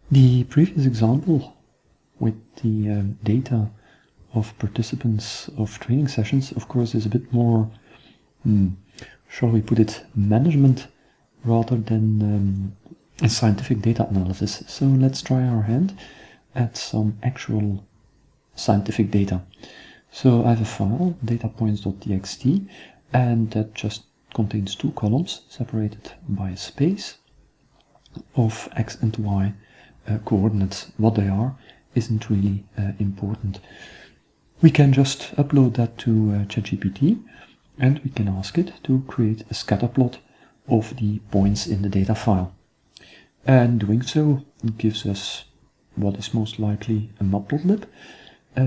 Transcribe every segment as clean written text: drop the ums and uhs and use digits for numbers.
The previous example with the data of participants of training sessions, of course, is a bit more, shall we put it, management rather than a scientific data analysis. So let's try our hand at some actual scientific data. So I have a file, datapoints.txt, and that just contains two columns separated by a space of x and y coordinates. What they are isn't really important. We can just upload that to ChatGPT, and we can ask it to create a scatter plot of the points in the data file. And doing so, it gives us what is most likely a matplotlib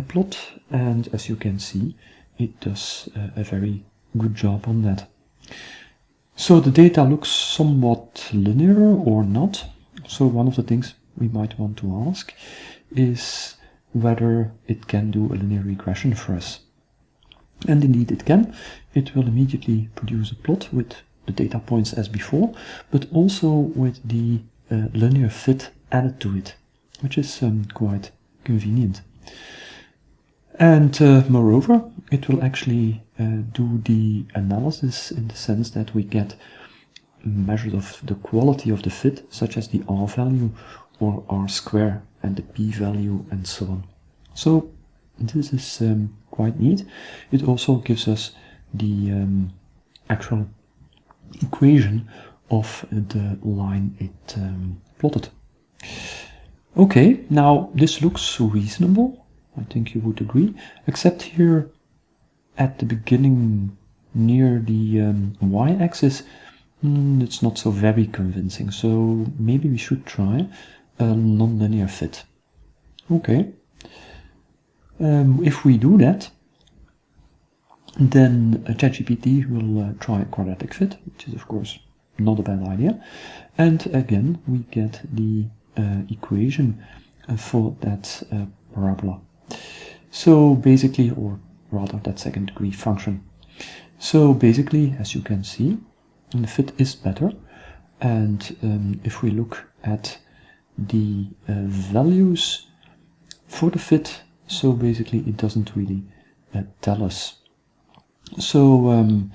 plot, and as you can see, it does a very good job on that. So the data looks somewhat linear or not. So one of the things we might want to ask is whether it can do a linear regression for us. And indeed it can. It will immediately produce a plot with the data points as before, but also with the linear fit added to it, which is quite convenient. And moreover, it will actually do the analysis in the sense that we get measures of the quality of the fit, such as the R value or R square and the P value and so on. So this is quite neat. It also gives us the actual equation of the line it plotted. Okay, now this looks reasonable, I think you would agree, except here at the beginning near the y-axis, it's not so very convincing, so maybe we should try a nonlinear fit. Okay, if we do that, then ChatGPT will try a quadratic fit, which is of course not a bad idea, and again we get the equation for that parabola. So basically, or rather that second degree function. So basically, as you can see, the fit is better, and if we look at the values for the fit, so basically it doesn't really tell us. So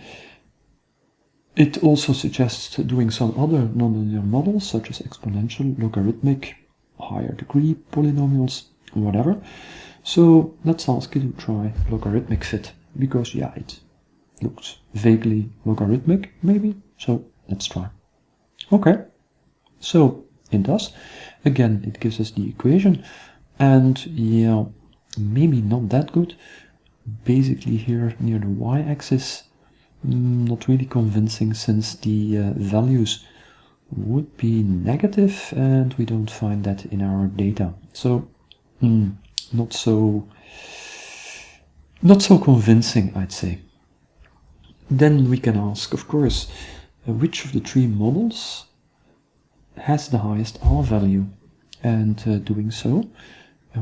it also suggests doing some other nonlinear models, such as exponential, logarithmic, higher degree polynomials, whatever. So let's ask it to try logarithmic fit, because yeah, it looks vaguely logarithmic, maybe, so let's try. Okay, so it does. Again, it gives us the equation, and yeah, maybe not that good. Basically here near the y-axis, not really convincing, since the values would be negative, and we don't find that in our data. So not so convincing, I'd say. Then we can ask, of course, which of the three models has the highest R value, and doing so,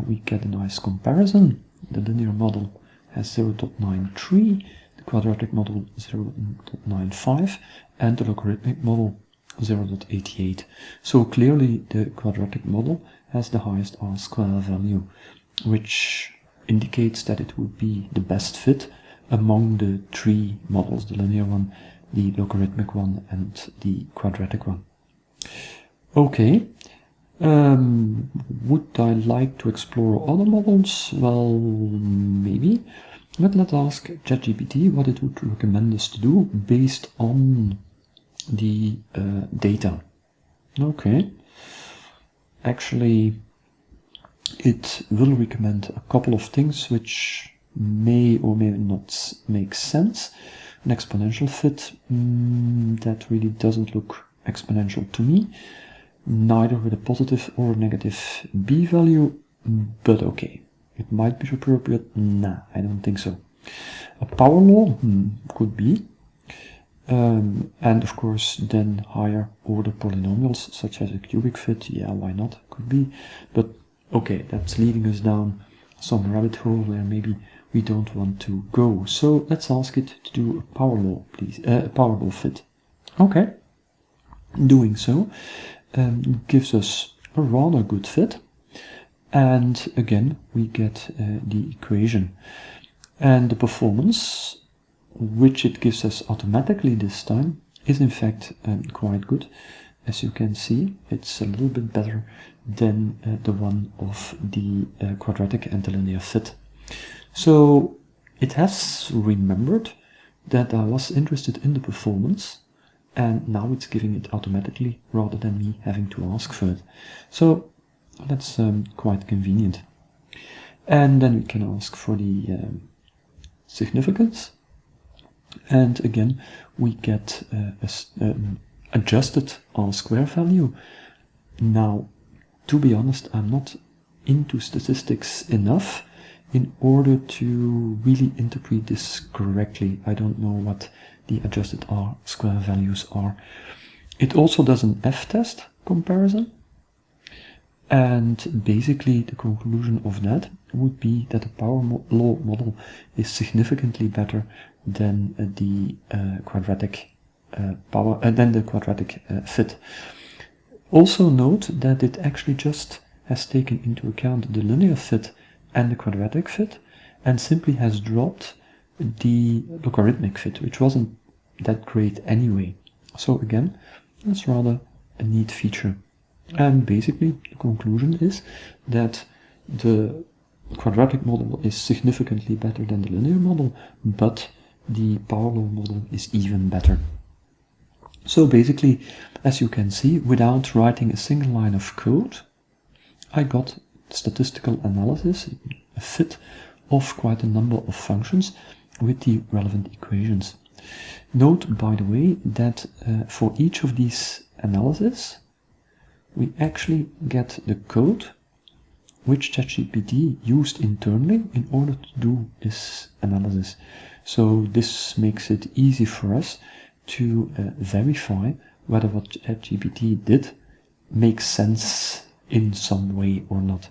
we get a nice comparison. The linear model has 0.93, the quadratic model 0.95, and the logarithmic model 0.88. So clearly the quadratic model has the highest R square value, which indicates that it would be the best fit among the three models, the linear one, the logarithmic one, and the quadratic one. Okay, would I like to explore other models? Well, maybe, but let's ask ChatGPT what it would recommend us to do based on the data. Okay, actually it will recommend a couple of things which may or may not make sense. An exponential fit, that really doesn't look exponential to me, neither with a positive or negative b value, but okay, it might be appropriate. Nah, I don't think so. A power law, could be, and of course then higher order polynomials such as a cubic fit, yeah, why not, could be, but okay, that's leading us down some rabbit hole where maybe we don't want to go. So let's ask it to do a power law, please, power law fit. Okay, doing so gives us a rather good fit. And again, we get the equation. And the performance, which it gives us automatically this time, is in fact quite good. As you can see, it's a little bit better than the one of the quadratic and the linear fit. So it has remembered that I was interested in the performance, and now it's giving it automatically rather than me having to ask for it. So that's quite convenient. And then we can ask for the significance, and again we get an adjusted R-square value. Now, to be honest, I'm not into statistics enough in order to really interpret this correctly. I don't know what the adjusted R-square values are. It also does an F-test comparison, and basically the conclusion of that would be that the power law model is significantly better than the quadratic fit. Also note that it actually just has taken into account the linear fit and the quadratic fit, and simply has dropped the logarithmic fit, which wasn't that great anyway. So again, that's rather a neat feature. And basically the conclusion is that the quadratic model is significantly better than the linear model, but the power law model is even better. So basically, as you can see, without writing a single line of code, I got statistical analysis, a fit of quite a number of functions with the relevant equations. Note, by the way, that for each of these analyses, we actually get the code which ChatGPT used internally in order to do this analysis. So this makes it easy for us to verify whether what ChatGPT did makes sense in some way or not.